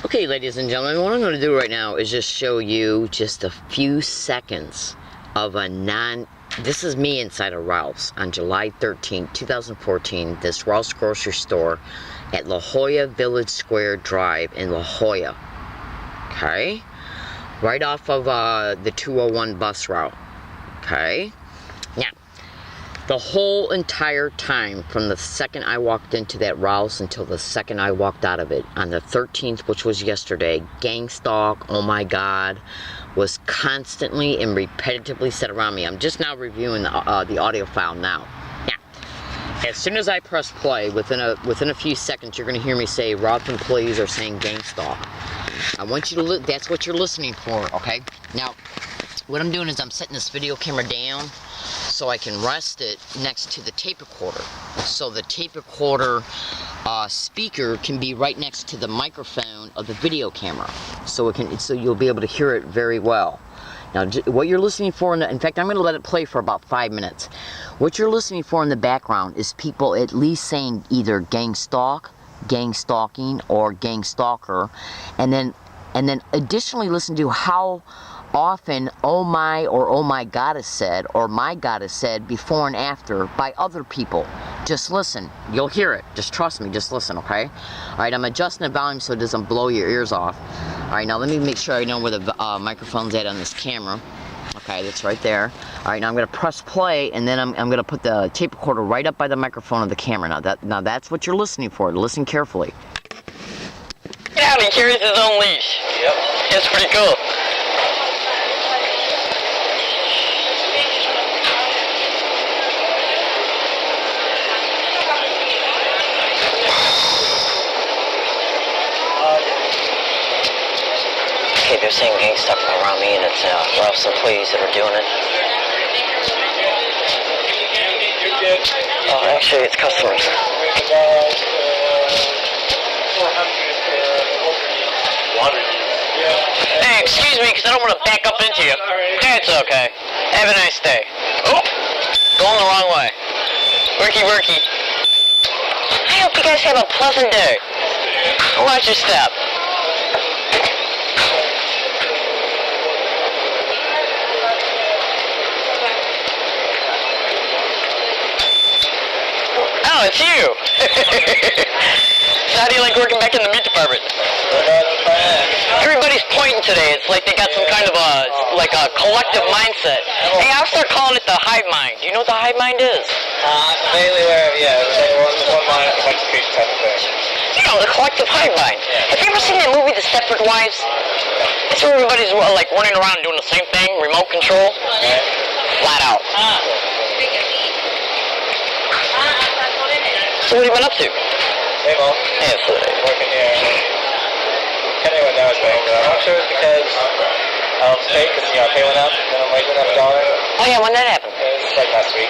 Okay, ladies and gentlemen, what I'm going to do right now is just show you just a few seconds of this is me inside of Ralph's on July 13, 2014, this Ralph's grocery store at La Jolla Village Square Drive in La Jolla. Okay? Right off of the 201 bus route. Okay? Now, the whole entire time from the second I walked into that Ralph's until the second I walked out of it on the 13th, which was yesterday, gang stalk, oh my god, was constantly and repetitively said around me. I'm just now reviewing the audio file now. Now, as soon as I press play, within a few seconds, you're going to hear me say Ralph employees are saying gang stalk. I want you to that's what you're listening for, okay? Now, what I'm doing is I'm setting this video camera down so I can rest it next to the tape recorder. So the tape recorder speaker can be right next to the microphone of the video camera. So you'll be able to hear it very well. Now, what you're listening for, in fact, I'm going to let it play for about 5 minutes. What you're listening for in the background is people at least saying either gang stalk, gang stalking, or gang stalker, and then additionally listen to how often oh my or oh my god is said, or my god is said before and after by other people. Just listen, you'll hear it. Just trust me, just listen, okay? Alright, I'm adjusting the volume so it doesn't blow your ears off. Alright, now let me make sure I know where the microphone's at on this camera. Okay, that's right there. Alright, now I'm going to press play, and then I'm going to put the tape recorder right up by the microphone of the camera. Now that's what you're listening for. Listen carefully. Yeah, he carries his own leash. Yep. It's pretty cool. Okay, they're saying gang stuff around me, and it's Ralph's employees that are doing it. Oh, actually, it's customers. Hey, excuse me, because I don't want to back up into you. It's okay. Have a nice day. Oh, going the wrong way. Worky, worky. I hope you guys have a pleasant day. Watch your step. Oh, it's you. So how do you like working back in the meat department? Everybody's pointing today. It's like they got some kind of a collective mindset. Hey, I'll start calling it the hive mind. Do you know what the hive mind is? Vaguely aware of, one mind, a bunch of creatures type of thing. You know, the collective hive mind. Have you ever seen that movie, The Stepford Wives? It's where everybody's like running around doing the same thing, remote control. Right. Flat out. So what have you been up to? Same old. Yeah, so Working here. Kenny went down his way, but I'm not sure it's because pay, because pay went up, minimum wage went up $1. Oh yeah, when that happened? It was like last week.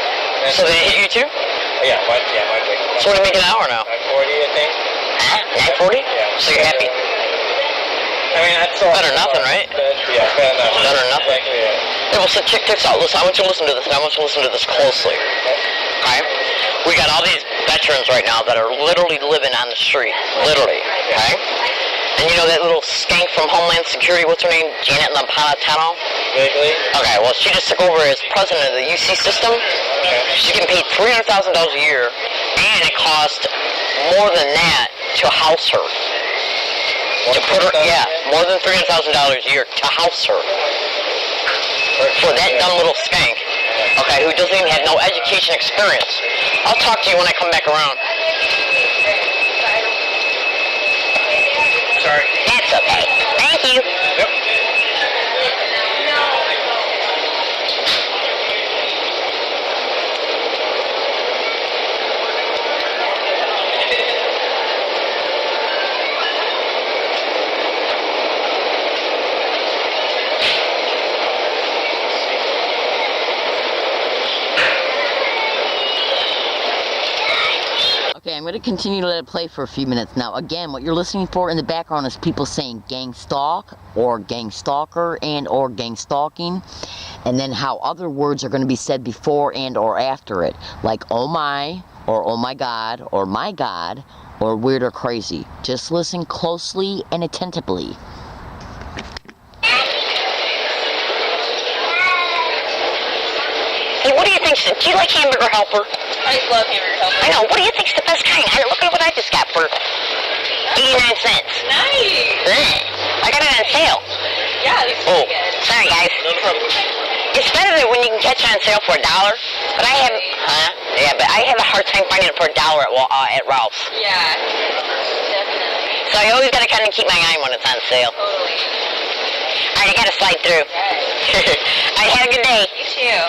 So they hit you too? Oh, yeah, mine went. So what are you making an hour now? 940, I think. Huh? 940? Yeah. So you're happy? I mean, that's all. Better than nothing, right? Yeah, better than nothing. Better than nothing. Yeah, well, so check this out. Listen, I want you to listen to this, and I want you to listen to this closely. Okay? We got all these veterans right now that are literally living on the street. Literally. Okay? And you know that little skank from Homeland Security, what's her name? Janet Napolitano? Vaguely. Okay, well, she just took over as president of the UC system. Okay. She's getting paid $300,000 a year, and it cost more than that to house her. More than $300,000 a year to house her. For that dumb little skank, okay, who doesn't even have no education experience. I'll talk to you when I come back around. Sorry. That's okay. Thank you. Yep. Okay, I'm going to continue to let it play for a few minutes. Now, again, what you're listening for in the background is people saying gang stalk, or gang stalker, and or gang stalking, and then how other words are going to be said before and or after it, like oh my, or oh my god, or weird or crazy. Just listen closely and attentively. Hey, what do you think's do you like Hamburger Helper? I love Hamburger Helper. I know. What do you think's the best kind? Look at what I just got for 89 cents. Nice. I got it on sale. Yeah, these Oh, are good. sorry guys. No problem. It's better than when you can catch it on sale for $1. But I have, yeah, but I have a hard time finding it for $1 at Ralph's. Yeah, definitely. So I always gotta kind of keep my eye when it's on sale. Totally. All right, I gotta slide through. Yes. I had a good day. You too.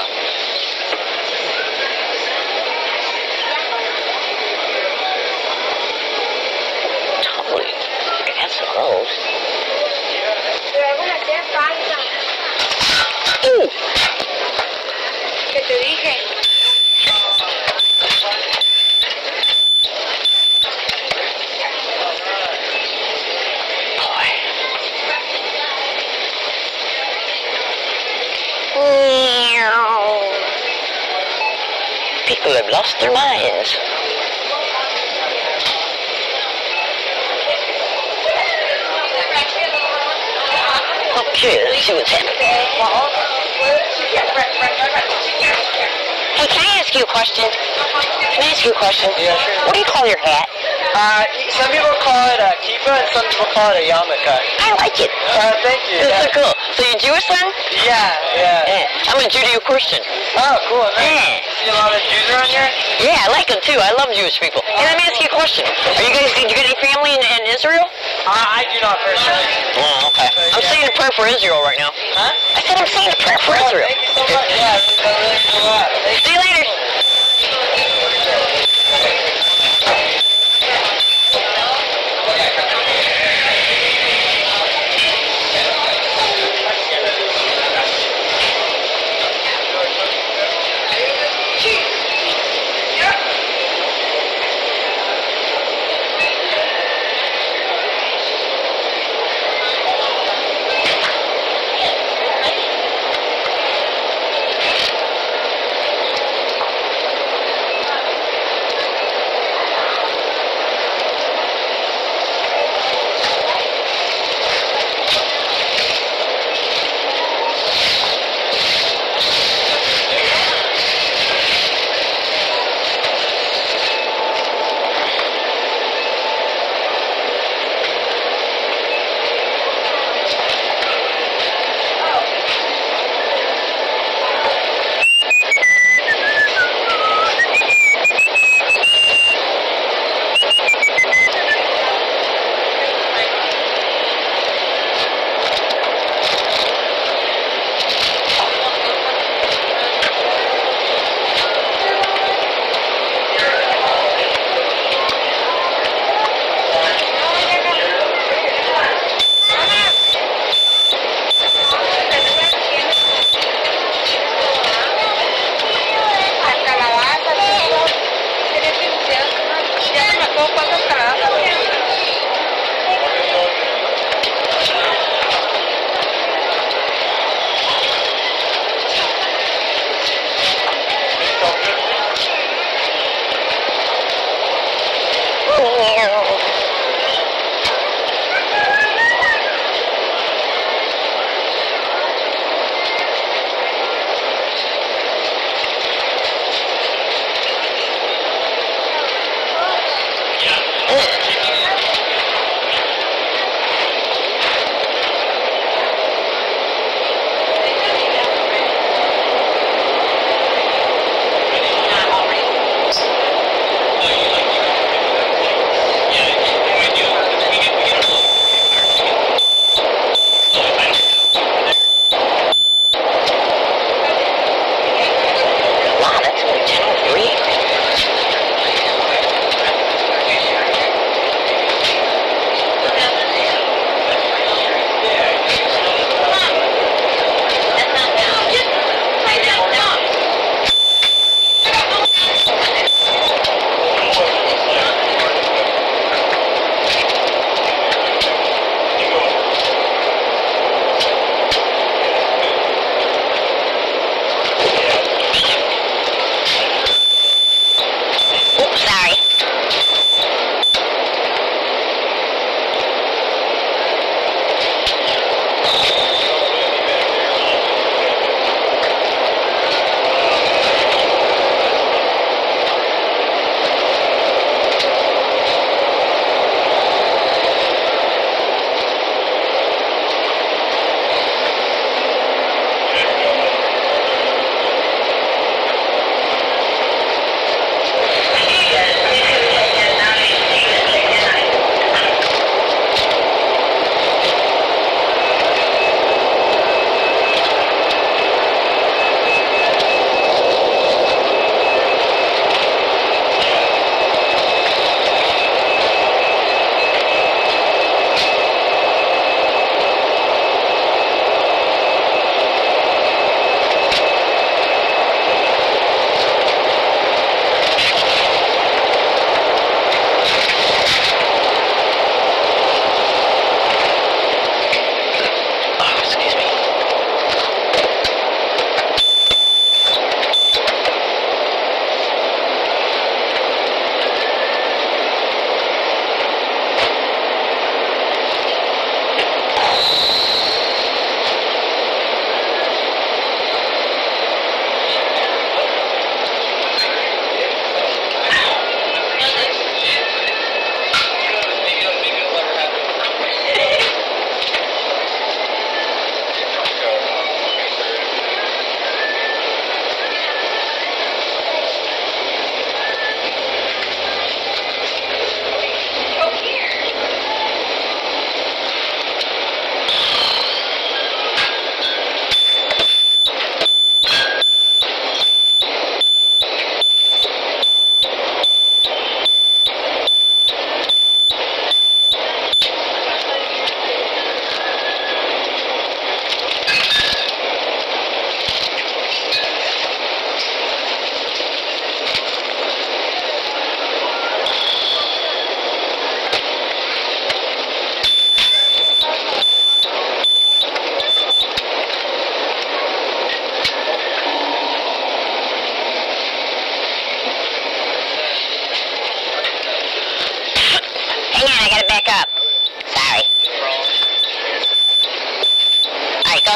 Holy, that's gross. Ooh. ¿Qué te dije? People have lost their minds. Okay, let's see what's happening. Hey, can I ask you a question? Can I ask you a question? Yeah, sure. What do you call your hat? Some people call it a kippah and some people call it a yarmulke. I like it. Thank you. It's so Yeah. cool. So you're Jewish then? Yeah. Yeah. I'm a Judeo-Christian. Oh, cool. Nice. Yeah. See a lot of Jews around here? Yeah, I like them too. I love Jewish people. Hey, let me ask you a question. Are you guys, do you got any family in Israel? I do not personally. Oh, okay. I'm saying a prayer for Israel right now. Huh? I said I'm saying a prayer for Oh, Israel. thank you so much. Yeah, that really means a lot. Thank you. See you later.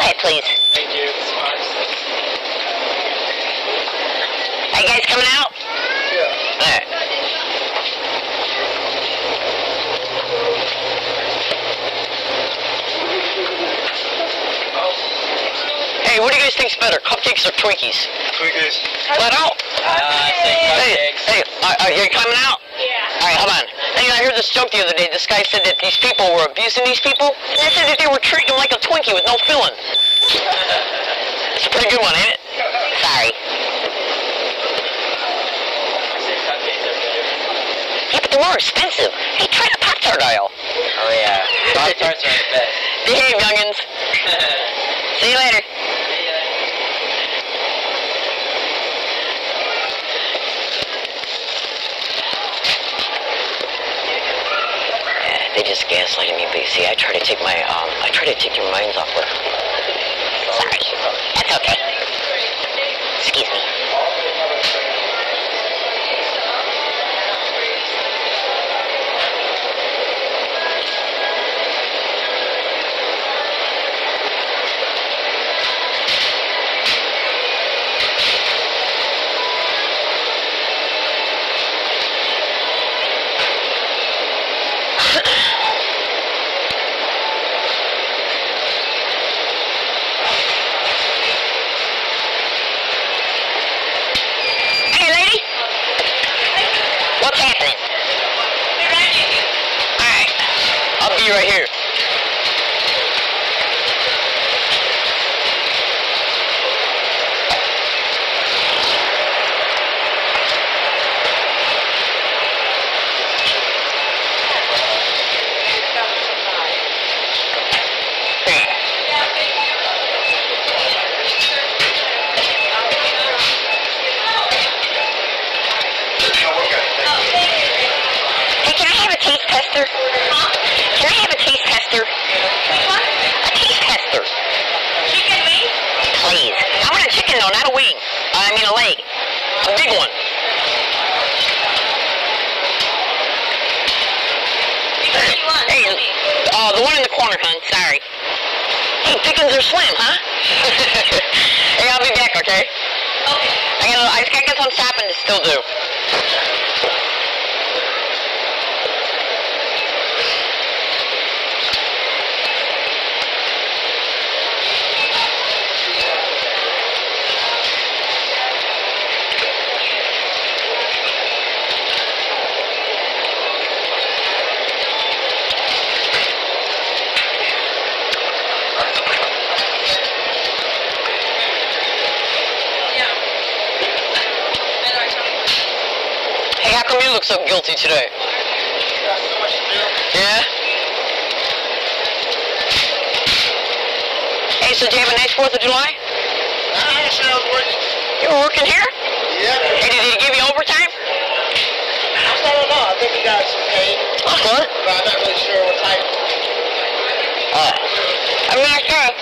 ahead, please. Thank you. Are you guys coming out? Yeah. Alright. Hey, what do you guys think's better, cupcakes or Twinkies? Twinkies. Flat out? I say cupcakes. Hey, are you coming out? Yeah. Alright, hold on. Hey, I heard this joke the other day. This guy said that these people were abusing these people, and they said that they were treating them like a Twinkie with no filling. It's a pretty good one, ain't it? Sorry. I say cupcakes are better. Yeah, but they're more expensive. Hey, try the Pop-Tart aisle. Oh yeah. Pop-Tarts are the best. Behave, youngins. See you later. They just gaslighting me, but you see, I try to take your minds off her. Sorry. That's okay. Excuse me. Hey, lady. What's happening? Alright. I'll be right here. Hey, can I have a taste tester? Can I have a taste tester? A taste tester. Chicken wings? Please. I want a chicken though, not a wing. I mean a leg. A big one. Which one do you want? Hey, the one in the corner, hon. Sorry. Hey, pickings are slim, huh? Hey, I'll be back, okay? Okay. I just gotta get some shopping to still do. Hey, how come you look so guilty today? Yeah? Hey, so did you have a nice 4th of July? Actually, I was working. You were working here? Yeah. Hey, did he give you overtime? I don't know. I think we got some paid, That's good. but I'm not really sure what type. I mean, I said,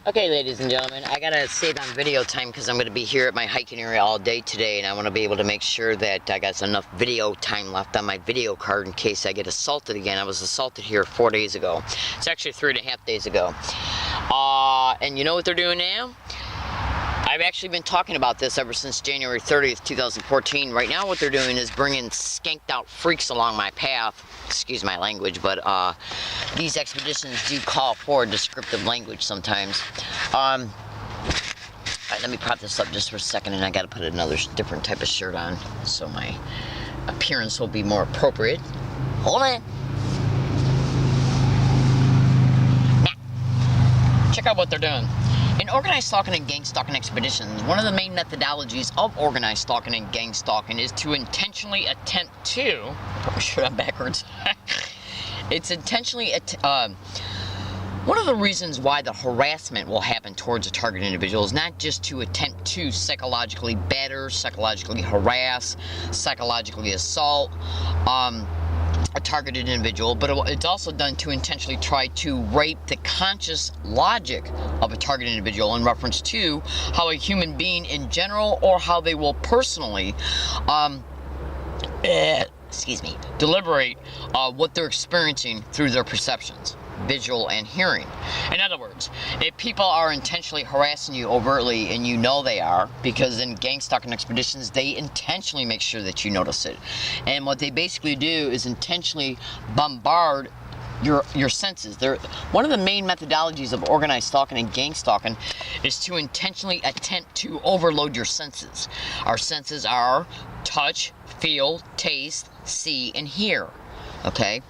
Okay, ladies and gentlemen, I gotta save on video time because I'm gonna be here at my hiking area all day today, and I want to be able to make sure that I got enough video time left on my video card in case I get assaulted again. I was assaulted here 4 days ago. It's actually 3.5 days ago. And you know what they're doing now? I've actually been talking about this ever since January 30th, 2014. Right now what they're doing is bringing skanked out freaks along my path. Excuse my language, but these expeditions do call for descriptive language sometimes. All right, let me prop this up just for a second, and I gotta put another different type of shirt on so my appearance will be more appropriate. Hold on. Now, check out what they're doing. In organized stalking and gang stalking expeditions, one of the main methodologies of organized stalking and gang stalking is to intentionally attempt to, put my shirt on backwards, it's intentionally, one of the reasons why the harassment will happen towards a target individual is not just to attempt to psychologically batter, psychologically harass, psychologically assault, a targeted individual, but it's also done to intentionally try to rape the conscious logic of a targeted individual in reference to how a human being in general or how they will personally deliberate what they're experiencing through their perceptions, visual and hearing. In other words, if people are intentionally harassing you overtly, and you know they are, because in gang stalking expeditions they intentionally make sure that you notice it, and what they basically do is intentionally bombard your senses. One of the main methodologies of organized stalking and gang stalking is to intentionally attempt to overload your senses. Our senses are touch, feel, taste, see, and hear. Okay?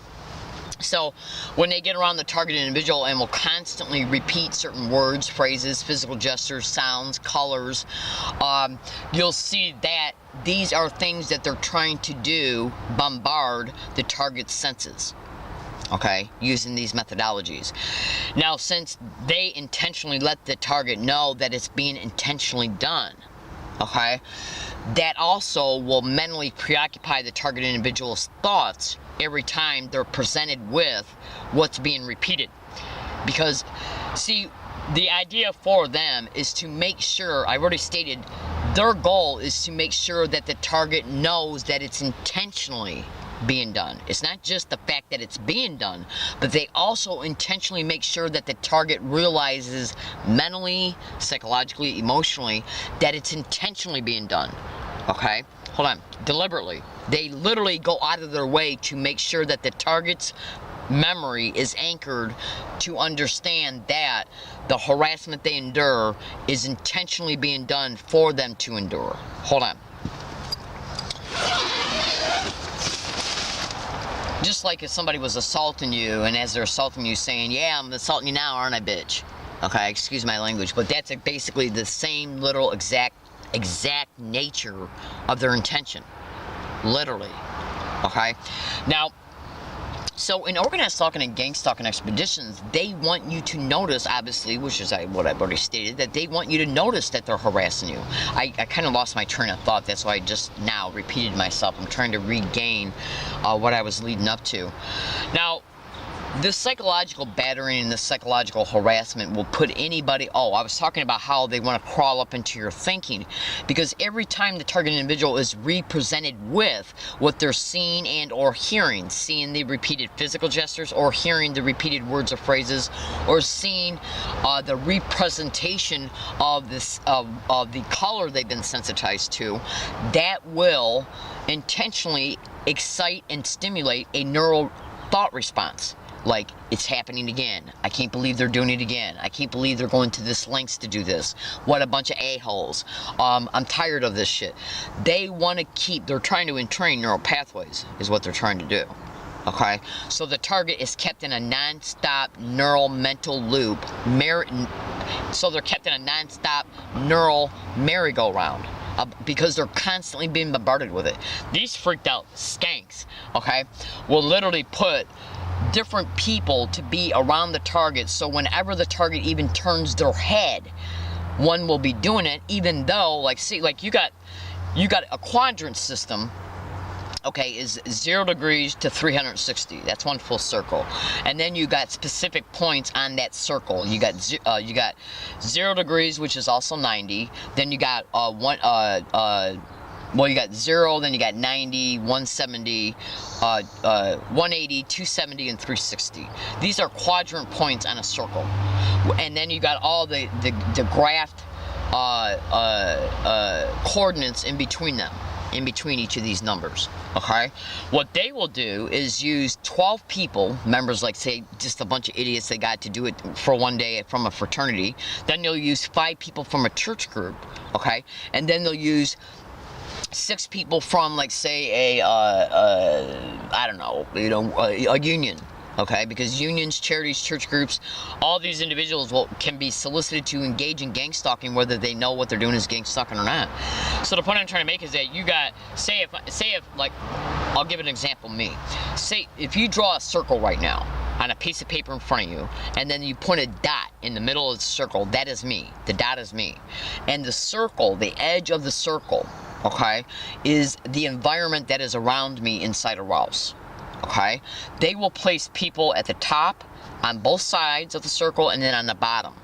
So when they get around the targeted individual and will constantly repeat certain words, phrases, physical gestures, sounds, colors, you'll see that these are things that they're trying to do, bombard the target's senses. Okay, using these methodologies. Now, since they intentionally let the target know that it's being intentionally done, okay, that also will mentally preoccupy the target individual's thoughts every time they're presented with what's being repeated. Because, see, the idea for them is to make sure, I've already stated, their goal is to make sure that the target knows that it's intentionally being done. It's not just the fact that it's being done, but they also intentionally make sure that the target realizes mentally, psychologically, emotionally that it's intentionally being done. Okay? Hold on. Deliberately. They literally go out of their way to make sure that the target's memory is anchored to understand that the harassment they endure is intentionally being done for them to endure. Hold on. Just like if somebody was assaulting you, and as they're assaulting you saying, yeah, I'm assaulting you now, aren't I, bitch? Okay, excuse my language, but that's basically the same literal exact nature of their intention. Literally. Okay? Now, so in organized stalking and gang stalking expeditions, they want you to notice, obviously, which is what I've already stated, that they want you to notice that they're harassing you. I kind of lost my train of thought. That's why I just now repeated myself. I'm trying to regain what I was leading up to. Now, the psychological battering and the psychological harassment will put anybody, I was talking about how they want to crawl up into your thinking, because every time the target individual is represented with what they're seeing and or hearing, seeing the repeated physical gestures or hearing the repeated words or phrases, or seeing the representation of this of the color they've been sensitized to, that will intentionally excite and stimulate a neural thought response. Like, it's happening again. I can't believe they're doing it again. I can't believe they're going to this lengths to do this. What a bunch of a-holes. I'm tired of this shit. They want to they're trying to entrain neural pathways, is what they're trying to do. Okay? So the target is kept in a non-stop neural mental loop. So they're kept in a non-stop neural merry-go-round. Because they're constantly being bombarded with it. These freaked out skanks, okay, will literally put different people to be around the target, so whenever the target even turns their head, one will be doing it, even though, like, see, like, you got a quadrant system, okay, is 0 degrees to 360. That's one full circle. And then you got specific points on that circle. You got 0 degrees, which is also 90. Then you got well, you got 0, then you got 90, 170, 180, 270, and 360. These are quadrant points on a circle. And then you got all the graphed coordinates in between them, in between each of these numbers. Okay, what they will do is use 12 people, members, like say just a bunch of idiots they got to do it for one day from a fraternity. Then they'll use 5 people from a church group. Okay, and then they'll use 6 people from, like, say I don't know, a union. Okay, because unions, charities, church groups, all these individuals can be solicited to engage in gang stalking, whether they know what they're doing is gang stalking or not. So the point I'm trying to make is that you got, say if like, I'll give an example. Me, say if you draw a circle right now on a piece of paper in front of you, and then you put a dot in the middle of the circle, that is me. The dot is me, and the circle, the edge of the circle, okay, is the environment that is around me inside a Rouse. Okay, they will place people at the top, on both sides of the circle, and then on the bottom.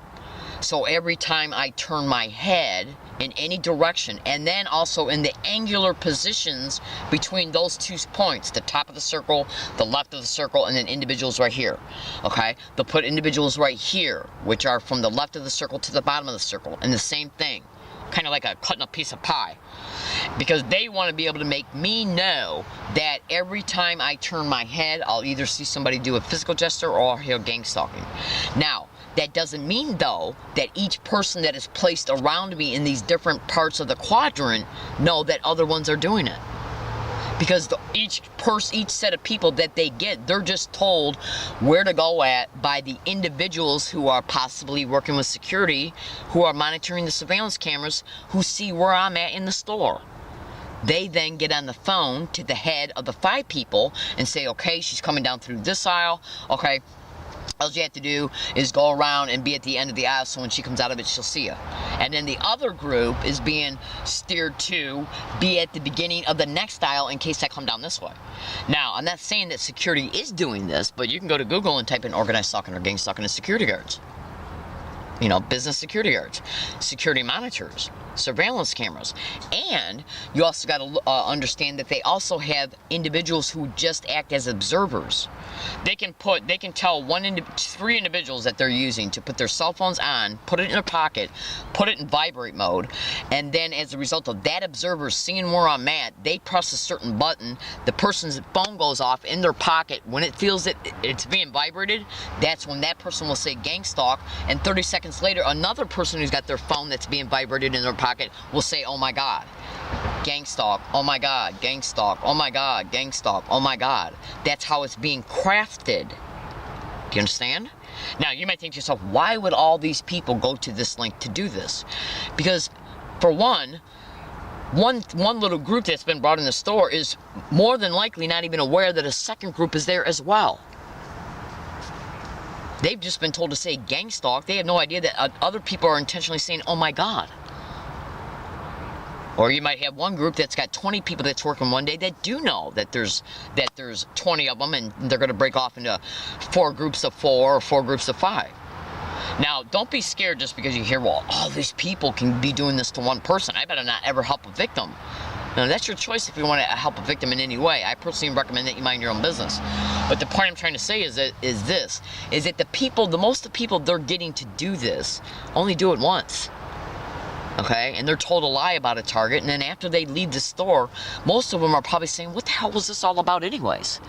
So every time I turn my head in any direction, and then also in the angular positions between those 2 points, the top of the circle, the left of the circle, and then individuals right here. Okay, they'll put individuals right here, which are from the left of the circle to the bottom of the circle, and the same thing, kind of like cutting a piece of pie, because they want to be able to make me know that every time I turn my head, I'll either see somebody do a physical gesture or I'll hear gang stalking. Now, that doesn't mean, though, that each person that is placed around me in these different parts of the quadrant know that other ones are doing it. Because each set of people that they get, they're just told where to go at by the individuals who are possibly working with security, who are monitoring the surveillance cameras, who see where I'm at in the store. They then get on the phone to the head of the 5 people and say, okay, she's coming down through this aisle. Okay, all you have to do is go around and be at the end of the aisle, so when she comes out of it, she'll see you. And then the other group is being steered to be at the beginning of the next aisle in case I come down this way. Now, I'm not saying that security is doing this, but you can go to Google and type in organized stalking or gang stalking and security guards. You know, business security guards, security monitors, surveillance cameras. And you also got to understand that they also have individuals who just act as observers. They can tell 3 individuals that they're using to put their cell phones on, put it in their pocket, put it in vibrate mode, and then as a result of that observer seeing where I'm at, they press a certain button, the person's phone goes off in their pocket. When it feels that it's being vibrated, that's when that person will say gang stalk, and 30 seconds later, another person who's got their phone that's being vibrated in their pocket will say, oh my God, gang stalk, oh my God, gang stalk, oh my God, gang stalk, oh my God. That's how it's being crafted. Do you understand? Now, you might think to yourself, why would all these people go to this link to do this? Because, for one little group that's been brought in the store is more than likely not even aware that a second group is there as well. They've just been told to say gang stalk. They have no idea that other people are intentionally saying, oh my God. Or you might have one group that's got 20 people that's working one day that do know that there's 20 of them, and they're going to break off into 4 groups of 4 or 4 groups of 5. Now, don't be scared just because you hear, well, all these people can be doing this to one person. I better not ever help a victim. Now, that's your choice if you want to help a victim in any way. I personally recommend that you mind your own business. But the point I'm trying to say is that most of the people they're getting to do this only do it once. Okay, and they're told a lie about a target, and then after they leave the store, most of them are probably saying, what the hell was this all about anyways?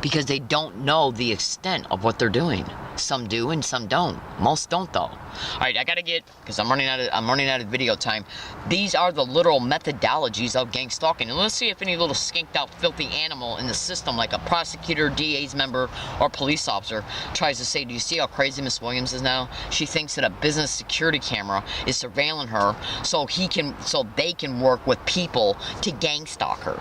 Because they don't know the extent of what they're doing. Some do and some don't. Most don't, though. Alright, I gotta get, because I'm running out of video time. These are the literal methodologies of gang stalking. And let's see if any little skinked out filthy animal in the system, like a prosecutor, DA's member, or police officer, tries to say, do you see how crazy Miss Williams is now? She thinks that a business security camera is surveilling her so they can work with people to gang stalk her.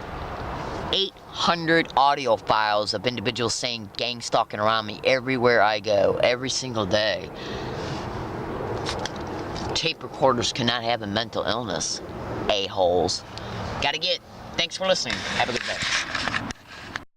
800 audio files of individuals saying gang stalking around me everywhere I go, every single day. Tape recorders cannot have a mental illness. A-holes. Gotta get. Thanks for listening. Have a good day.